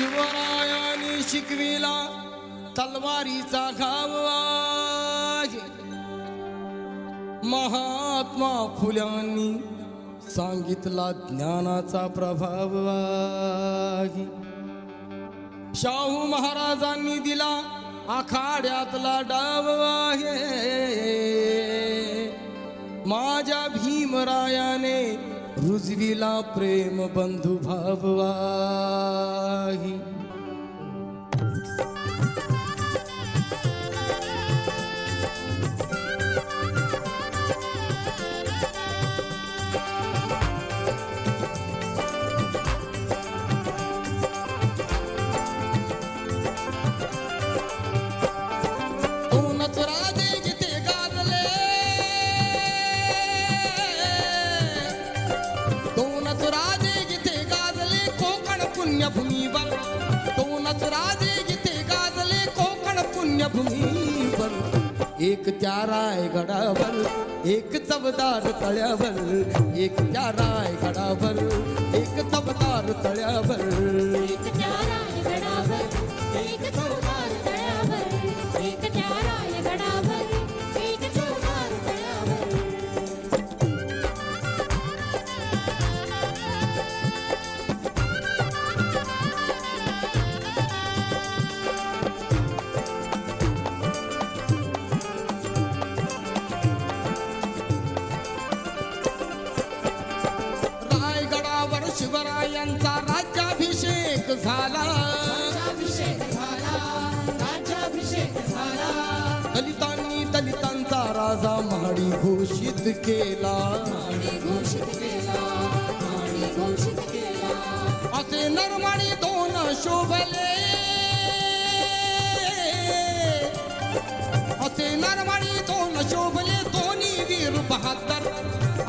शिवरायाने शिकविला तलवारीचा घाव आहे. महात्मा फुल्यांनी सांगितला ज्ञानाचा प्रभाव आहे. शाहू महाराजांनी दिला आखाड्यातला डाव आहे. माझ्या भीमरायाने रुजविला प्रेम बंधुभाव आहे. पुण्यभूमीवर दोनच राजे जिथे गाजले कोकण पुण्यभूमीवर. एक त्या रायगडावर एक चवदार तळ्यावर. एक त्या रायगडावर एक चवदार तळ्यावर. एक त्या रायगडावर एक चवदार तळ्यावर. एक त्या रायगडावर एक चवदार तळ्यावर. शिवरायांचा राज्याभिषेक झाला. दलितांनी दलितांचा राजा महाडी घोषित केला. असे नरमाडी दोन शोभले. असे नरमाडी दोन शोभले दोन्ही वीर बहादर.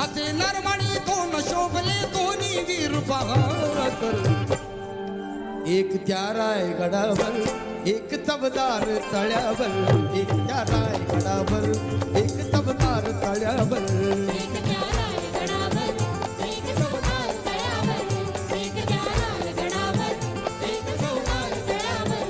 असे नरमाडी दोन शोभले दोन्ही वीर बहादर. एक त्या रायगडावर एक चवदार तळ्यावर. एक त्या रायगडावर एक चवदार तळ्यावर. एक त्या रायगडावर एक चवदार तळ्यावर. एक त्या रायगडावर एक चवदार तळ्यावर.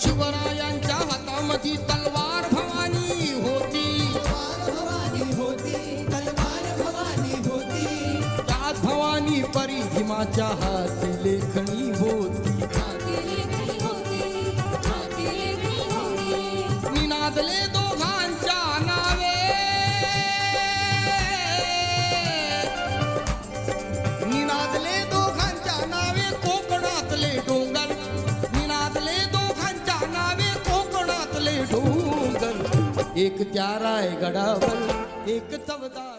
शिवरायांच्या हातामध्ये तलवार भवानी होती. त्याच भवानी परी भीमाच्या हाती लेखणी होती. निनादले दोघांच्या नावे. निनादले दोघांच्या नावे कोकणातले डोंगर. निनादले दोघांच्या नावे कोकणातले डोंगर. एक त्या रायगडावर एक चवदार.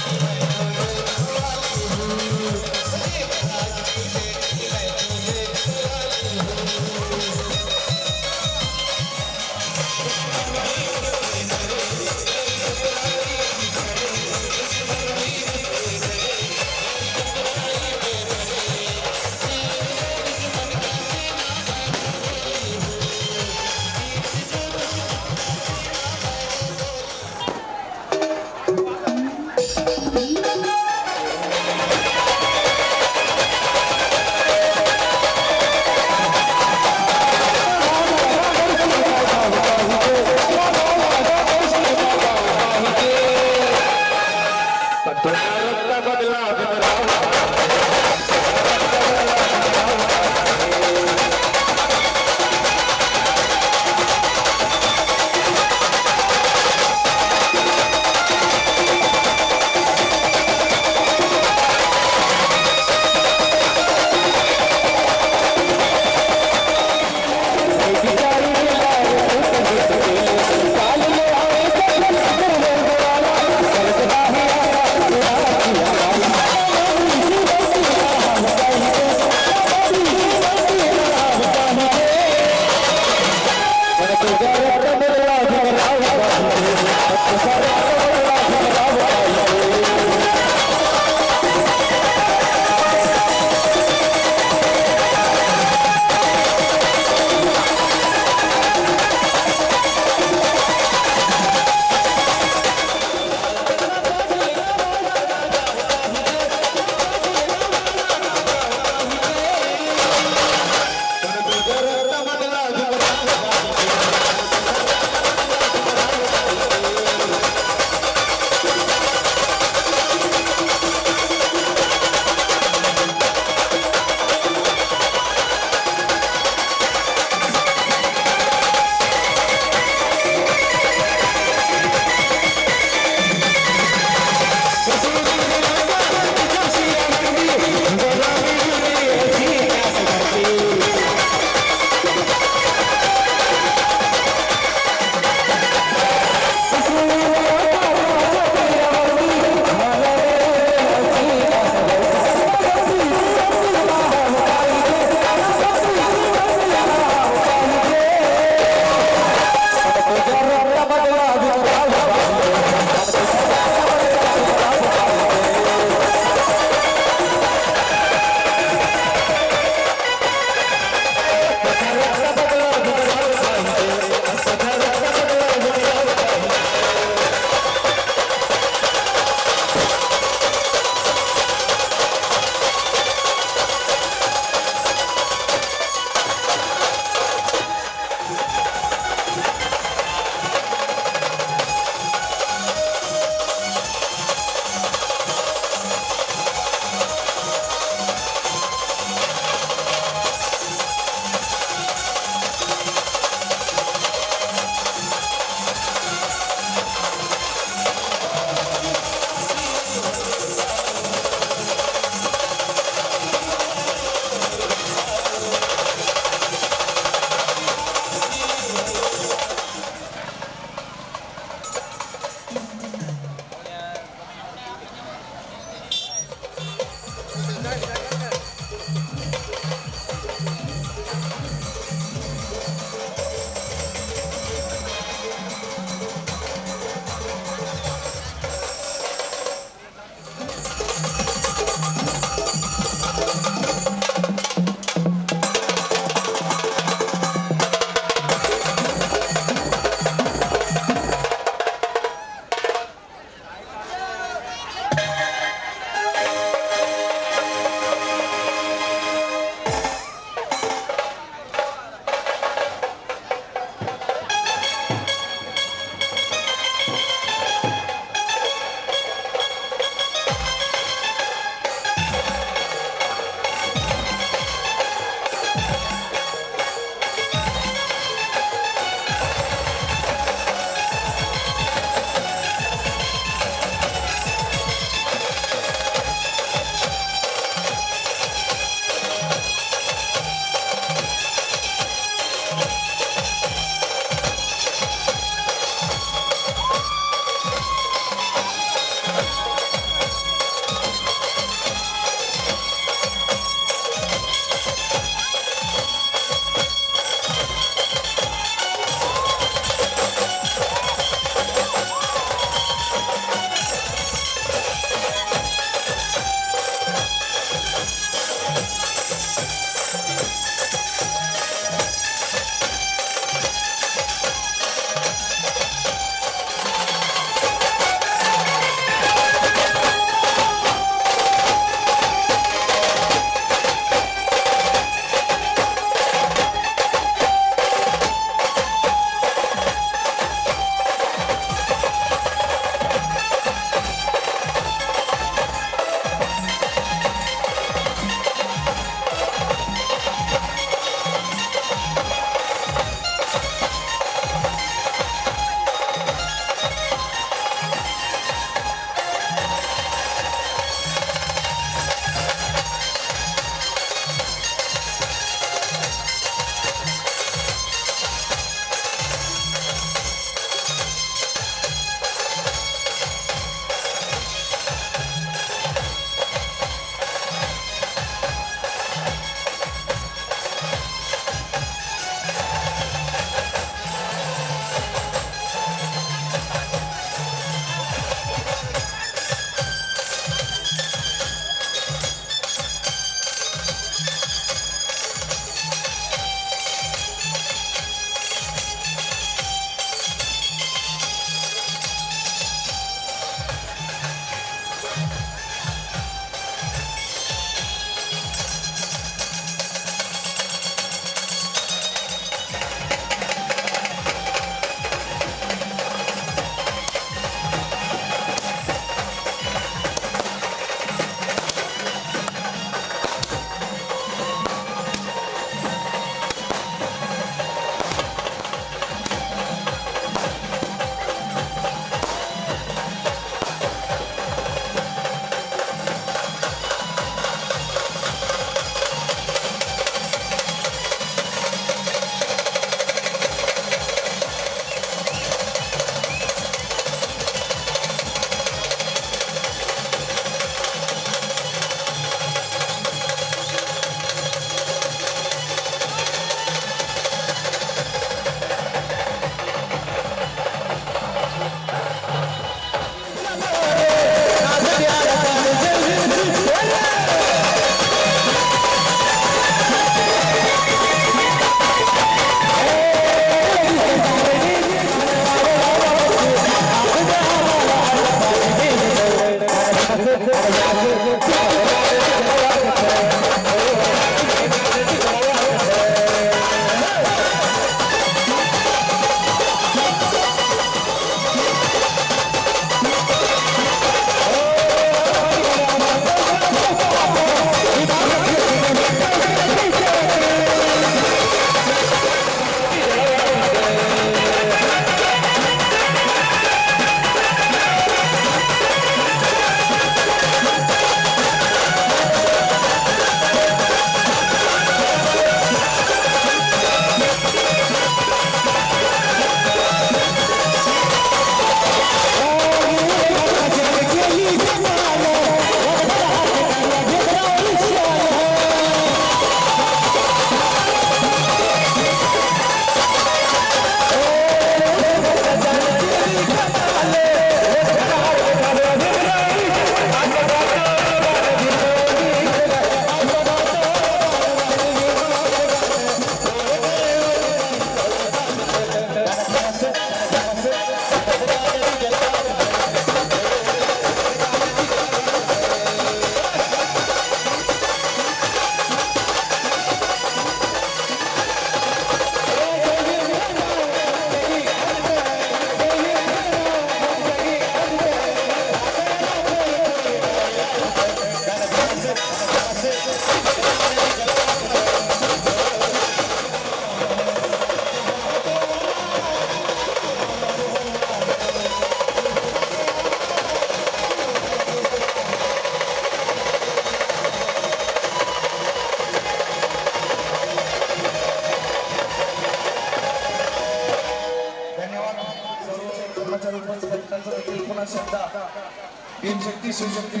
भीमशक्ती शिवशक्ती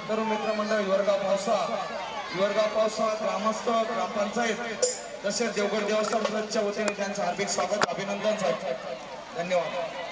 तरुण मित्र मंडळ युवरगाव पावसा ग्रामस्थ ग्रामपंचायत तसेच देवगड देवस्थान ट्रस्टच्या वतीने त्यांचं हार्दिक स्वागत अभिनंदन साहेब. धन्यवाद.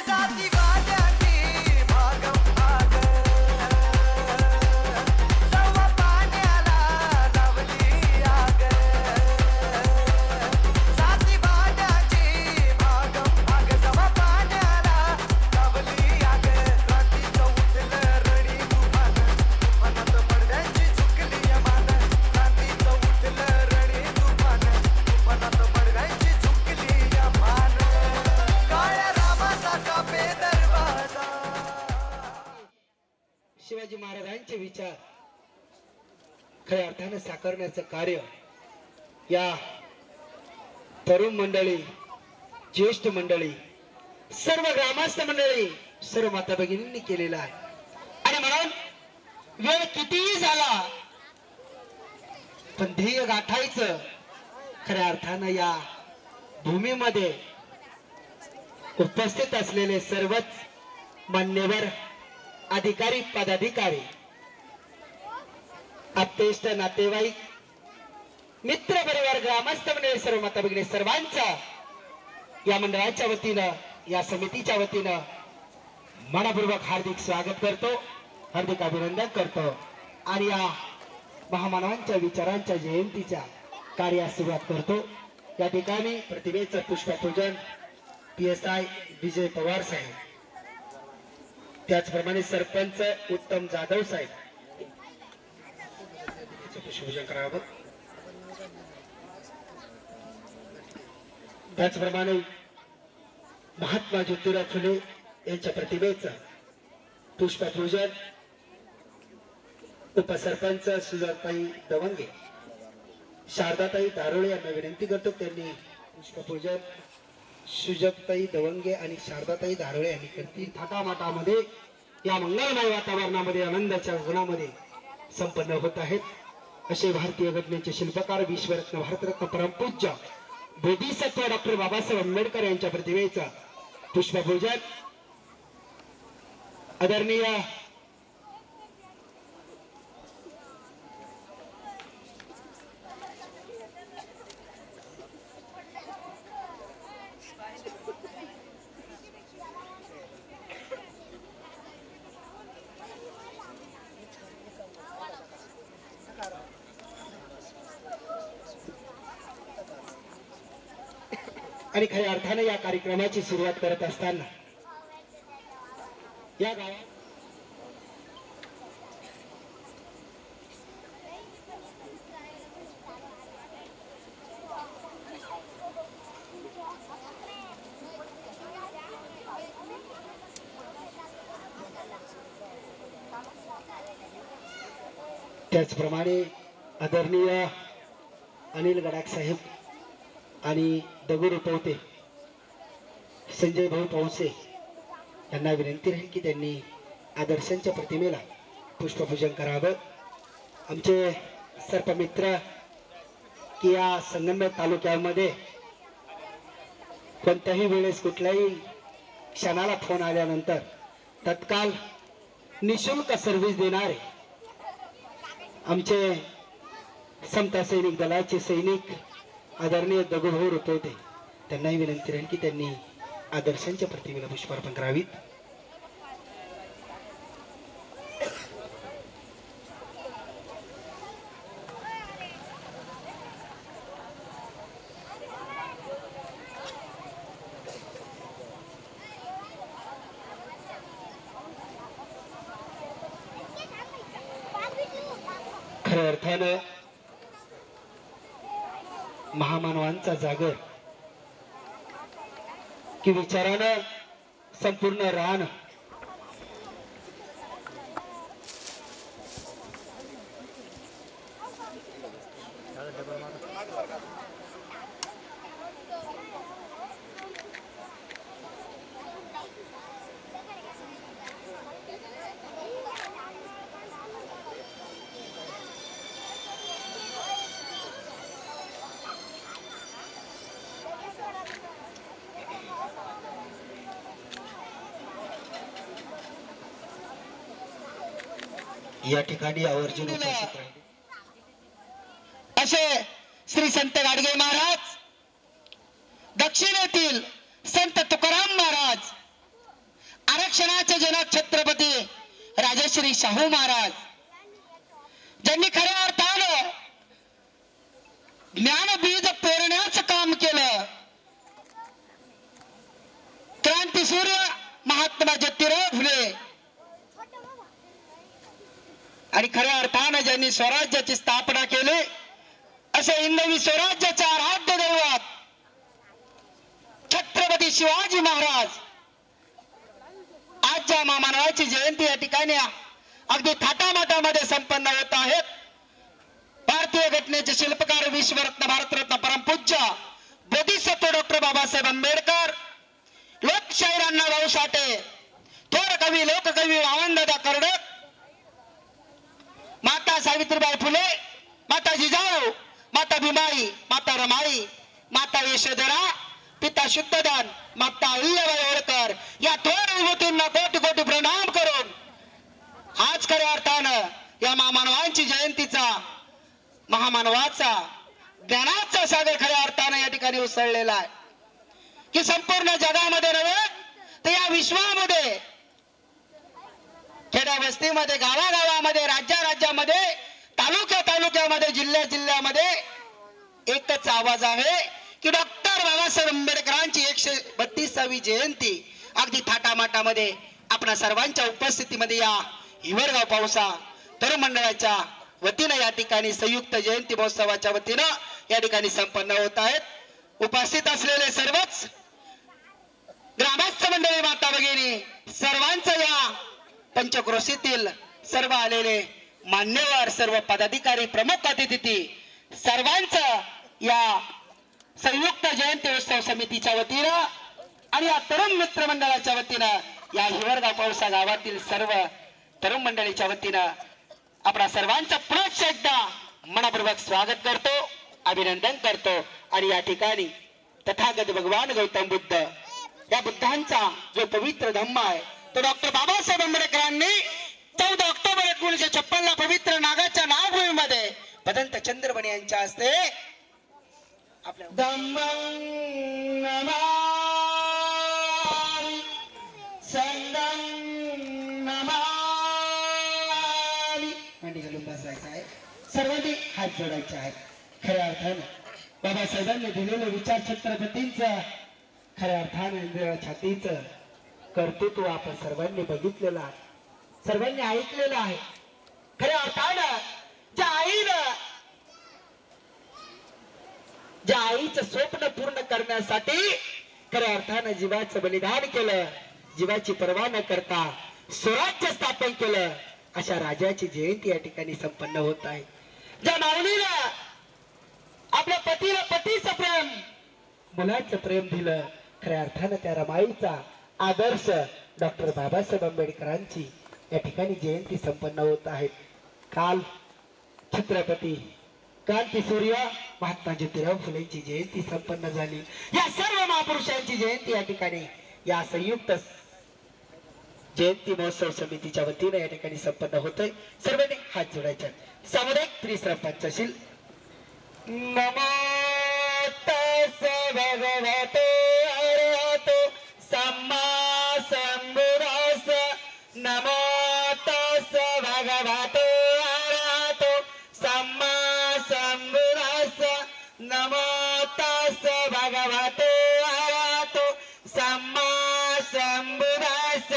जाती गाड्याची भागम भाग सव्वा पाण्याला लावली आग जाती गाड्याची भागम भाग सव्वा पाण्याला लावली आग रात्रीचं उठलं रडी तुफान तुफानात पडद्यांची चुकली मान रात्रीचं उठलं रडी तुफान तुफानात पडद्यांची चुकली मान काळ्या रामाचा कापे दरवाजा शिवाजी महाराजांचे विचार खऱ्या अर्थाने साकारण्याचं कार्य या तरुण मंडळी, ज्येष्ठ मंडळी, सर्व ग्रामस्थ मंडळी, सर्व माता भगिनींनी केलेलं आहे. आणि म्हणून वेळ कितीही झाला पण ध्येय गाठायचं खऱ्या अर्थानं या भूमीमध्ये उपस्थित असलेले सर्वच मान्यवर अधिकारी, पदाधिकारी, आप्तेष्ट, नातेवाईक, मित्र परिवार, ग्रामस्थ मंडळी, सर्व माता भगिनी सर्वांचा या मंडळाच्या वतीनं, या समितीच्या वतीनं मनपूर्वक हार्दिक स्वागत करतो, हार्दिक अभिनंदन करतो. आणि या महामानवांच्या विचारांच्या जयंतीच्या कार्यास सुरुवात करतो. या ठिकाणी प्रतिमेचं पुष्पपूजन PSI विजय पवार साहेब, त्याचप्रमाणे सरपंच उत्तम जाधव साहेब पुष्पपूजन करावं. त्याचप्रमाणे महात्मा ज्योतिराव फुले यांच्या प्रतिमेचं पुष्पपूजन उपसरपंच सुजाताई दवंगे, शारदाताई दारोळे यांना विनंती करतो त्यांनी पुष्पपूजन सुजाताई दवंगे आणि शारदाताई दारोळे यांनी करतील. थाटामाटामध्ये या मंगलमय वातावरणामध्ये आनंदाच्या गुणामध्ये संपन्न होत आहेत. असे भारतीय घटनेचे शिल्पकार, विश्वरत्न, भारतरत्न, परमपूज्य बोधिसत्व डॉक्टर बाबासाहेब आंबेडकर यांच्या प्रतिमेचं पुष्पपूजन आदरणीय आणि खऱ्या अर्थाने या कार्यक्रमाची सुरुवात करत असताना या गावात त्याचप्रमाणे आदरणीय अनिल गडाख साहेब आणि दगड उठवते संजय भाऊ पौसे यांना विनंती राहील की त्यांनी आदर्शांच्या प्रतिमेला पुष्पपूजन करावं. आमचे सर्प मित्र की या संगमनेर तालुक्यामध्ये कोणत्याही वेळेस कुठल्याही क्षणाला फोन आल्यानंतर तत्काल निशुल्क सर्व्हिस देणारे आमचे समता सैनिक दलाचे सैनिक आदरणीय दगडभाऊ रुतवते त्यांनाही विनंती राहील की त्यांनी आदर्शांच्या प्रतिमेला पुष्पार्पण करावीत. खऱ्या अर्थानं महामानवांचा जागर की विचारानं संपूर्ण रान या ठिकाणी आवर्जून उपस्थित राहिले असे श्री संत गाडगे महाराज, दक्षिणेतील संत तुकाराम महाराज, आरक्षणाचे जनक छत्रपती राजश्री शाहू महाराज, ज्यांनी खऱ्या अर्थानं ज्ञानबीज पेरण्याचं काम केलं. क्रांतीसूर्य महात्मा ज्योतिराव फुले आणि खऱ्या अर्थानं ज्यांनी स्वराज्याची स्थापना केली असे हिंदवी स्वराज्याचे आराध्य दैवत छत्रपती शिवाजी महाराज आज ज्या महामानवाची जयंती या ठिकाणी अगदी थाटामाटामध्ये संपन्न होत आहेत. भारतीय घटनेचे शिल्पकार, विश्वरत्न, भारतरत्न, परमपूज्य बोधिसत्व डॉक्टर बाबासाहेब आंबेडकर, लोकशाहीर अण्णाभाऊ साठे, थोर कवी, लोककवी वामनदादा कर्डक, माता सावित्रीबाई फुले, माता जिजाऊ, माता भीमाई, माता रमाई, माता यशोधरा, पिता शुद्धदान, माता अहिल्याबाई होळकर या थोर विभूतींना कोटी कोटी प्रणाम करून आज खऱ्या अर्थानं या महामानवांची जयंतीचा, महामानवाचा ज्ञानाचा सागर खऱ्या अर्थानं या ठिकाणी उसळलेला आहे की संपूर्ण जगामध्ये नव्हे तर या विश्वामध्ये, खेड्या वस्तीमध्ये, गावागावामध्ये, राज्यामध्ये, तालुक्यामध्ये, जिल्ह्यामध्ये एकच आवाज आहे की डॉक्टर बाबासाहेब आंबेडकरांची 132वी जयंती अगदी थाटामाटामध्ये आपल्या सर्वांच्या उपस्थितीमध्ये या हिवरगाव पावसा तरुण मंडळाच्या वतीनं या ठिकाणी संयुक्त जयंती महोत्सवाच्या वतीनं या ठिकाणी संपन्न होत आहेत. उपस्थित असलेले सर्वच ग्रामस्थ मंडळी, माता भगिनी, सर्वांचं या पंचक्रोशीतील सर्व आलेले मान्यवर, सर्व पदाधिकारी, प्रमुख अतिथी सर्वांचं या संयुक्त जयंती उत्सव समितीच्या वतीनं आणि या तरुण मित्र मंडळाच्या वतीनं या हिवरगाव पावसा गावातील सर्व तरुण मंडळीच्या वतीनं आपल्या सर्वांचं पुनश्च एकदा मनपूर्वक स्वागत करतो, अभिनंदन करतो. आणि या ठिकाणी तथागत भगवान गौतम बुद्ध या बुद्धांचा जो पवित्र धम्म आहे तो डॉक्टर बाबासाहेब आंबेडकरांनी 14 ऑक्टोबर 1956 ला पवित्र नागाच्या नागभूमीमध्ये भदंत चंद्रमणी यांच्या हस्ते आपल्या धम्मं नमामि संघं नमामि मांडी घालून बसायचं आहे. सर्वांनी हात जोडायचे आहेत. खऱ्या अर्थानं बाबासाहेबांनी दिलेले विचार छत्रपतींचं खऱ्या अर्थानं छातीचं कर्तृत्व आपण सर्वांनी बघितलेलं आहे, सर्वांनी ऐकलेलं आहे. खऱ्या अर्थानं ज्या आईचं स्वप्न पूर्ण करण्यासाठी खऱ्या अर्थानं जीवाचं बलिदान केलं, जीवाची पर्वा न करता स्वराज्य स्थापन केलं, अशा राजाची जयंती या ठिकाणी संपन्न होत आहे. ज्या माऊलीला आपल्या पतीला पतीचं प्रेम मुलाचं प्रेम दिलं. खऱ्या अर्थानं त्या रमाईचा आदर्श डॉक्टर बाबासाहेब आंबेडकरांची या ठिकाणी जयंती संपन्न होत आहे. काल छत्रपती क्रांतीसूर्य महात्मा ज्योतिराव फुलेंची जयंती संपन्न झाली. या सर्व महापुरुषांची जयंती या ठिकाणी या संयुक्त जयंती महोत्सव समितीच्या वतीने या ठिकाणी संपन्न होतोय. सर्वांनी हात जोडायचे. सामुदायिक त्रिस्र पंचशील. नमो तस्सै भगवते अरहतो सम्मा संबुद्धास्स. नमो तस्सै भगवते अरहतो सम्मा संबुद्धास्स. नमो तस्सै भगवते अरहतो सम्मा संबुद्धास्स.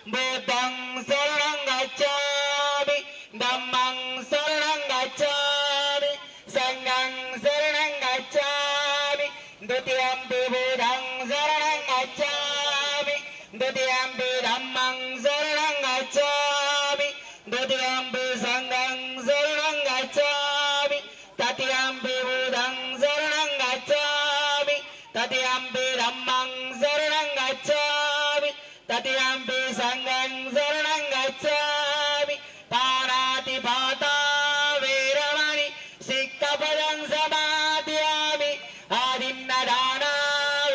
बुद्धं शरणं गच्छामि, धम्मं शरणं गच्छामि, संघं शरणं गच्छामि, द्वितीयंपि बुद्धं शरणं गच्छामि, द्वितीयंपि धम्मं शरणं गच्छामि, द्वितीयंपि संघं शरणं गच्छामि, तृतीयंपि बुद्धं शरणं गच्छामि, तृतीयंपि धम्मं शरणं गच्छामि, तृतीयंपि संघं शरणं गच्छामि. पाणातिपाता वेरमणि सिक्खपदं समादयामि. आदिन्नदाना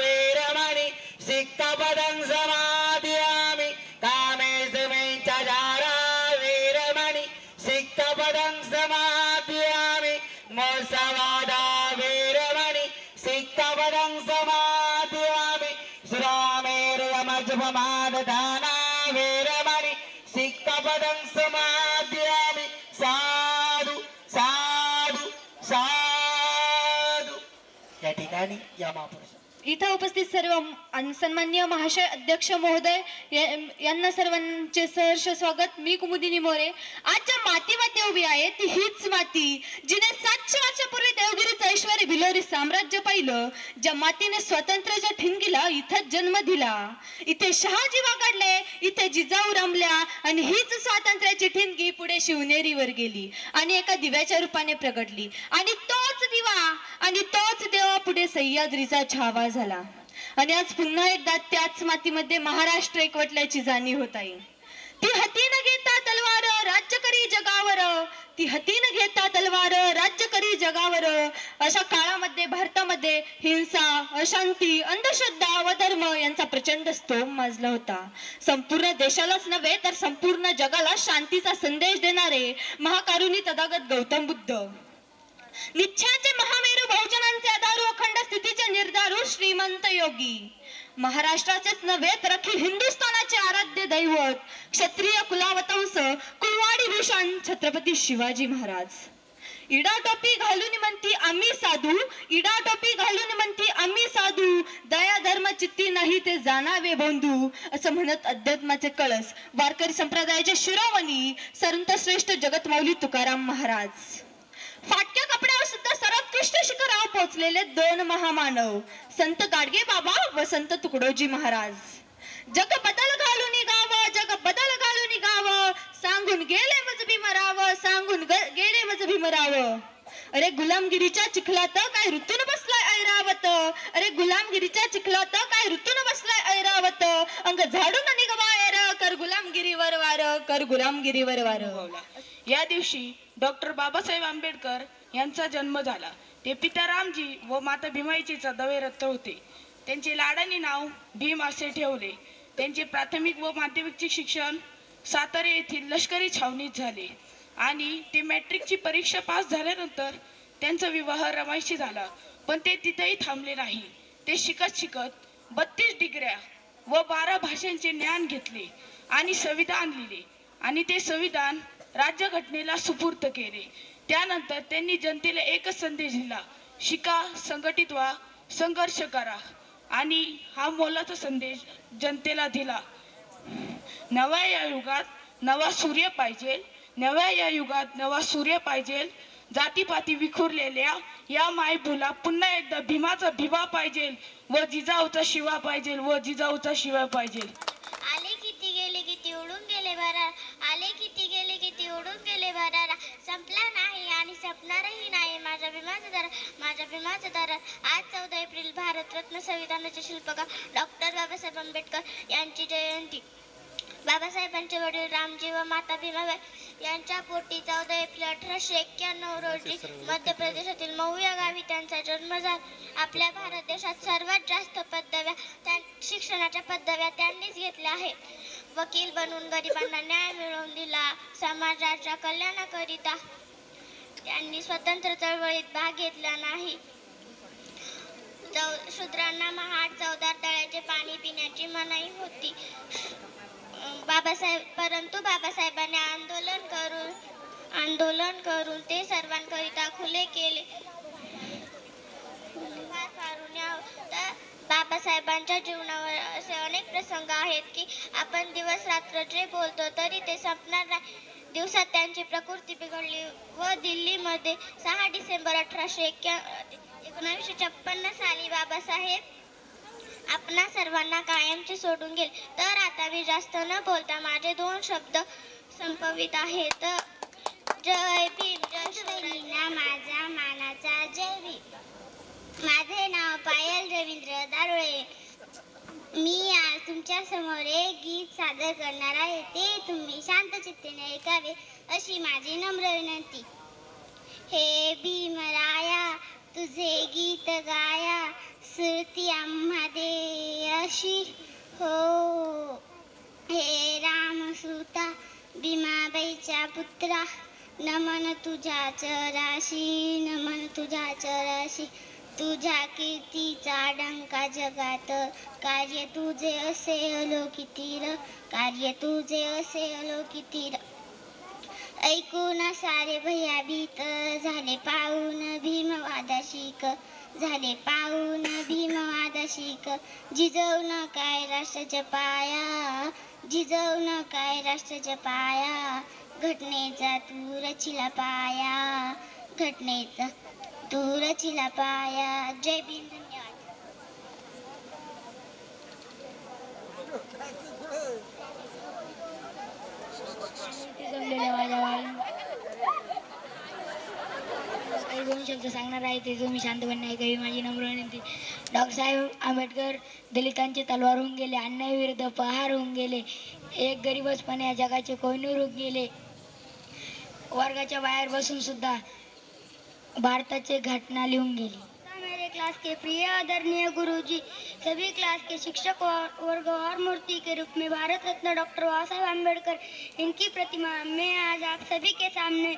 वेरमणि सिक्खपदं समादयामि. कामेशमेच्छाचारा वेरमणि सिक्खपदं समादयामि. मोक्षवादा वेरमणि सिक्खपदं समादयामि. सुरामेरुयमजपमादधाना वेरमणि सिक्खपदं समादयामि. साधु साधु साधु. या ठिकाणी या महापुरुष इथं उपस्थित सर्व सन्माननीय महाशय अध्यक्ष महोदय यांना सर्वांचे सहर्ष स्वागत. मी कुमुदिनी मोरे. आज ज्या मातीमध्ये उभी आहे ती हीच माती जिने 700 वर्षापूर्वी देवगिरीचं ऐश्वर्य भिलोरी साम्राज्य पाहिलं. ज्या मातीने स्वातंत्र्याच्या ठिणगीला इथं जन्म दिला. इथे शहाजी वागडले, इथे जिजाऊ रमल्या आणि हीच स्वातंत्र्याची ठिणगी पुढे शिवनेरीवर गेली आणि एका दिव्याच्या रूपाने प्रगटली. आणि तोच दिवा आणि तोच देवा पुढे सह्याद्रीचा छावा झाला. आणि आज पुन्हा एकदा त्याच मातीमध्ये महाराष्ट्र एकवटल्याची जाणीव होत आहे. ती हाती न घेता तलवार राज्य करी जगावर, ती हाती न घेता तलवार राज्य करी जगावर. अशा काळामध्ये भारतामध्ये हिंसा, अशांती, अंधश्रद्धा व धर्म यांचा प्रचंड स्तोम माजला होता. संपूर्ण देशालाच नव्हे तर संपूर्ण जगाला शांतीचा संदेश देणारे महाकारुणी तथागत गौतम बुद्ध, निश्चयाचे महामेरू, बहुजनांचे आधारू, अखंड स्थितीचे निर्धारू श्रीमंत योगी, महाराष्ट्राचेच नव्हे तर अखिल हिंदुस्थानाचे आराध्य दैवत, क्षत्रिय कुलावतंस, कुलवाडी भूषण छत्रपती शिवाजी महाराज. इडा टोपी घालून म्हणती आम्ही साधू, इडा टोपी घालून म्हणती आम्ही साधू, दया धर्म चित्ती नाही ते जाणावे बोंधू, असं म्हणत अध्यात्माचे कळस वारकरी संप्रदायाचे शिरोमणी संत श्रेष्ठ जगतमाऊली तुकाराम महाराज. फाटक्या कपड्यावर सुद्धा सर्वोत्कृष्ट शिखरावर पोहोचलेले 2 महामानव संत गाडगे बाबा व संत तुकडोजी महाराज. जग बदल घालून गाव, जग बदल घालून गाव, सांगून गेले मज भीमराव, सांगून गेले मज भीमराव. अरे गुलामगिरीच्या चिखलात काय ऋतून बसलाय ऐरावत, अरे गुलामगिरीच्या चिखलात काय ऋतून बसलाय ऐरावत. अंग झाडून निगवायर, कर गुलामगिरीवर वार, कर गुलामगिरीवर वार. या दिवशी डॉक्टर बाबासाहेब आंबेडकर यांचा जन्म झाला. ते पिता रामजी व माता भीमाईचे दवेरत्न होते. त्यांचे लाडाने नाव भीम असे ठेवले. त्यांचे प्राथमिक व माध्यमिकचे शिक्षण सातारा येथील लष्करी छावणीत झाले आणि ते मॅट्रिकची परीक्षा पास झाल्यानंतर त्यांचा विवाह रमाईशी झाला. पण ते तिथेही थांबले नाही. ते शिकत शिकत 32 डिग्र्या व 12 भाषांचे ज्ञान घेतले आणि संविधान लिहिले आणि ते संविधान राज्यघटनेला सुपूर्द केले. त्यानंतर त्यांनी जनतेला एकच संदेश दिला, शिका, संघटित व्हा, संघर्ष करा. आणि हा मोलाचा संदेश जनतेला दिला. नव्या या युगात नवा सूर्य पाहिजे, नव्या या युगात नवा सूर्य पाहिजे. जातीपाती विखुरलेल्या या मायबूला पुन्हा एकदा भीमाचा भिवा पाहिजे व जिजाऊचा शिवा पाहिजे, व जिजाऊचा शिवा पाहिजे. आले किती गेले किती उडून गेले भरार, आले किती गेले किती उडून गेले भरार. संपला नाही आणि झेपणारही नाही. माझ्या भीमाचा दारात आज 14 एप्रिल भारतरत्न संविधानाचे शिल्पकार डॉक्टर बाबासाहेब आंबेडकर यांची जयंती. बाबासाहेबांचे वडील रामजी व माता भीमाबाई यांच्या पोटी 14 एप्रिल 1891 रोजी मध्य प्रदेशातील मऊ या गावी त्यांचा जन्म झाला. आपल्या भारत देशात सर्वात जास्त शिक्षणाच्या पदव्या त्यांनीच घेतल्या आहेत. वकील बनून गरिबांना न्याय मिळवून दिला. समाजाच्या कल्याणाकरिता त्यांनी स्वतंत्र चळवळीत भाग घेतला नाही. शूद्रांना महाड चौदार तळ्याचे पाणी पिण्याची मनाई होती. परंतु बाबासाहेबांनी आंदोलन करून ते सर्वांकरिता खुले केले. बाबासाहेबांच्या जीवनावर असे अनेक प्रसंग आहेत की आपण दिवस रात्र जे बोलतो तरी ते संपणार नाही. दिवसात त्यांची प्रकृती बिघडली व दिल्लीमध्ये 6 डिसेंबर 1956 साली बाबासाहेब आपणा सर्वांना कायमचे सोडून गेले. तर आता मी जास्त न बोलता माझे 2 शब्द संपवित आहेत. जय भीम, जय शिवराय. माझा मानाचा जय भीम. माझे नाव पायल रवींद्र दारुळे. मी आज तुमच्या समोर एक गीत सादर करणार आहे. ते तुम्ही शांत चित्तेने ऐकावे अशी माझी नम्र विनंती. हे भीमराया तुझे गीत गाया, सुरती आम्हा दे अशी हो. हे रामसुता भीमाबाईच्या पुत्रा, नमन तुझ्या चराशी, नमन तुझ्या चराशी. तुझ्या कीर्तीचा डंका जगात, कार्य तुझे असे अलौकिक, कार्य तुझे असे अलौकिक. ऐकून सारे भयाभीत झाले पाहून भीमवादाशिक, झाले पाहून भीमवादाशिक. जिजवून काय राष्ट्र जपाया, जिजवून काय राष्ट्र जपाया. घटनेचा तू रचिला पाया, घटनेचा तू रचिला पाया. जय भीम. धन्यवाद. काही 2 शब्द सांगणार आहे ते तुम्ही शांतपणे ऐकावी माझी नम्र विनंती. डॉक्टर साहेब आंबेडकर दलितांचे तलवार होऊन गेले, अन्यायाविरुद्ध प्रहार होऊन गेले, एक गरीबपणे या जगाचे कोहिनूर होऊन गेले. वर्गाच्या बाहेर बसून सुद्धा भारताचे घटना लिहून गेली. मेरे क्लास के प्रिय आदरणीय गुरुजी, सभी क्लास के शिक्षक वर्ग और मूर्ति के रूप में भारत रत्न डॉक्टर बाबा साहेब आम्बेडकर इनकी प्रतिमा मैं आज आप सभी के सामने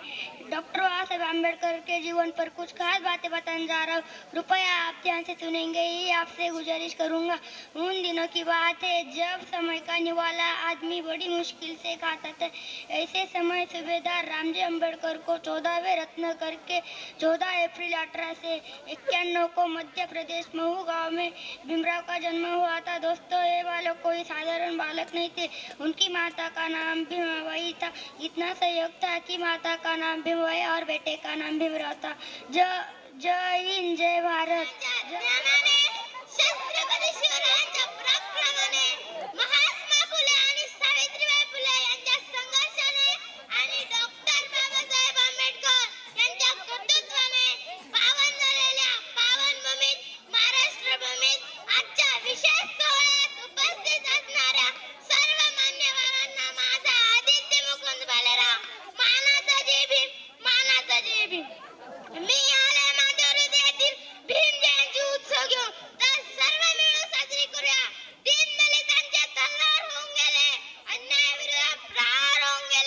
डॉक्टर बाबा साहेब आम्बेडकर के जीवन पर कुछ खास बातें बताने जा रहा हूँ. कृपया आप ध्यान से सुनेंगे, ये आपसे गुजारिश करूँगा. उन दिनों की बात है जब समय का निवाला आदमी बड़ी मुश्किल से खाता था. ऐसे समय सूबेदार रामजी आम्बेडकर को 14वें रत्न करके 14 अप्रैल 1891 को मध्य प्रदेश महू गांव में भीमराव का जन्म हुआ था. दोस्तों, ये बालक कोई साधारण बालक नहीं थे. उनकी माता का नाम भीमाबाई था. इतना सहयोग था कि माता का नाम भीमबाई और बेटे का नाम भीमराव था. जय हिंद, जय भारत.